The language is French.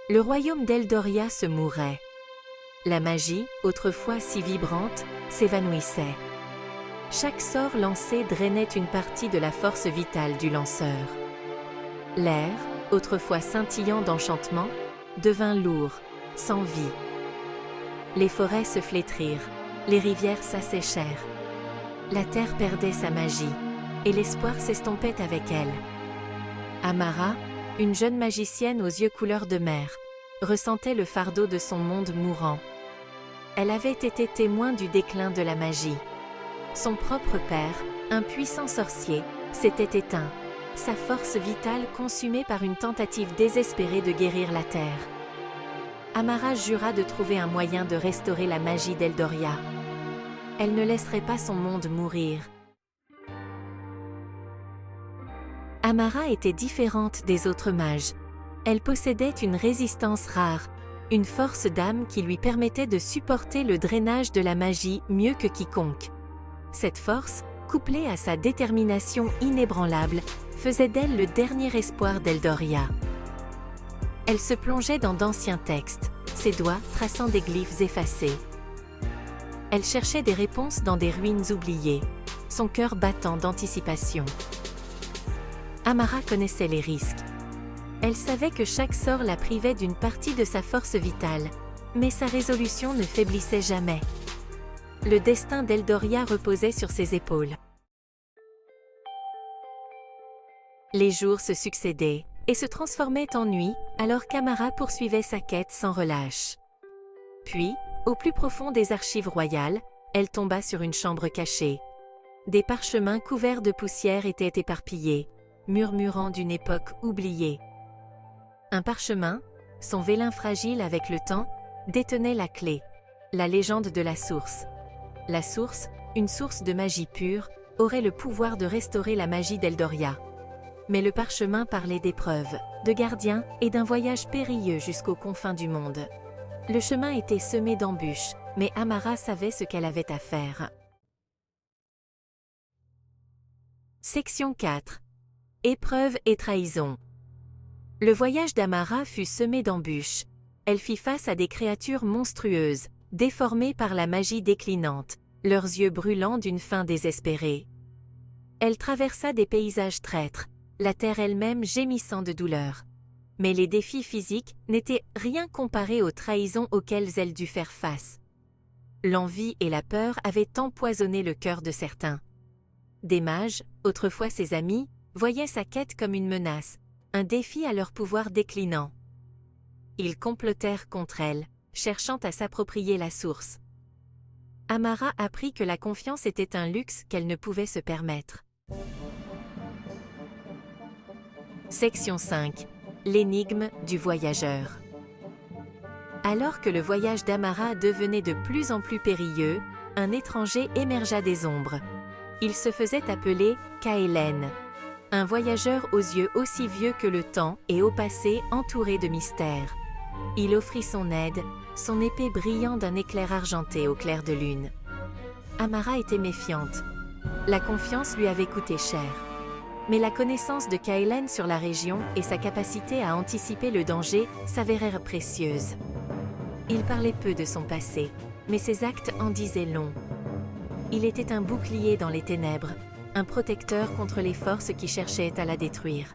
Le royaume d'Eldoria se mourait. La magie, autrefois si vibrante, s'évanouissait. Chaque sort lancé drainait une partie de la force vitale du lanceur. L'air, autrefois scintillant d'enchantement, devint lourd, sans vie. Les forêts se flétrirent, les rivières s'asséchèrent. La terre perdait sa magie, et l'espoir s'estompait avec elle. Amara, une jeune magicienne aux yeux couleur de mer, ressentait le fardeau de son monde mourant. Elle avait été témoin du déclin de la magie. Son propre père, un puissant sorcier, s'était éteint, sa force vitale consumée par une tentative désespérée de guérir la terre. Amara jura de trouver un moyen de restaurer la magie d'Eldoria. Elle ne laisserait pas son monde mourir. Amara était différente des autres mages. Elle possédait une résistance rare, une force d'âme qui lui permettait de supporter le drainage de la magie mieux que quiconque. Cette force, couplée à sa détermination inébranlable, faisait d'elle le dernier espoir d'Eldoria. Elle se plongeait dans d'anciens textes, ses doigts traçant des glyphes effacés. Elle cherchait des réponses dans des ruines oubliées, son cœur battant d'anticipation. Amara connaissait les risques. Elle savait que chaque sort la privait d'une partie de sa force vitale, mais sa résolution ne faiblissait jamais. Le destin d'Eldoria reposait sur ses épaules. Les jours se succédaient et se transformaient en nuit alors qu'Amara poursuivait sa quête sans relâche. Puis, au plus profond des archives royales, elle tomba sur une chambre cachée. Des parchemins couverts de poussière étaient éparpillés, murmurant d'une époque oubliée. Un parchemin, son vélin fragile avec le temps, détenait la clé, la légende de la source. La source, une source de magie pure, aurait le pouvoir de restaurer la magie d'Eldoria. Mais le parchemin parlait d'épreuves, de gardiens et d'un voyage périlleux jusqu'aux confins du monde. Le chemin était semé d'embûches, mais Amara savait ce qu'elle avait à faire. Section 4. Épreuves et trahison. Le voyage d'Amara fut semé d'embûches. Elle fit face à des créatures monstrueuses, déformées par la magie déclinante, leurs yeux brûlants d'une faim désespérée. Elle traversa des paysages traîtres, la terre elle-même gémissant de douleur. Mais les défis physiques n'étaient rien comparés aux trahisons auxquelles elle dut faire face. L'envie et la peur avaient empoisonné le cœur de certains. Des mages, autrefois ses amis, voyaient sa quête comme une menace, un défi à leur pouvoir déclinant. Ils complotèrent contre elle, cherchant à s'approprier la source. Amara apprit que la confiance était un luxe qu'elle ne pouvait se permettre. Section 5. L'énigme du voyageur. Alors que le voyage d'Amara devenait de plus en plus périlleux, un étranger émergea des ombres. Il se faisait appeler Kaelen, un voyageur aux yeux aussi vieux que le temps et au passé entouré de mystères. Il offrit son aide, son épée brillant d'un éclair argenté au clair de lune. Amara était méfiante. La confiance lui avait coûté cher. Mais la connaissance de Kaelen sur la région et sa capacité à anticiper le danger s'avérèrent précieuses. Il parlait peu de son passé, mais ses actes en disaient long. Il était un bouclier dans les ténèbres, un protecteur contre les forces qui cherchaient à la détruire.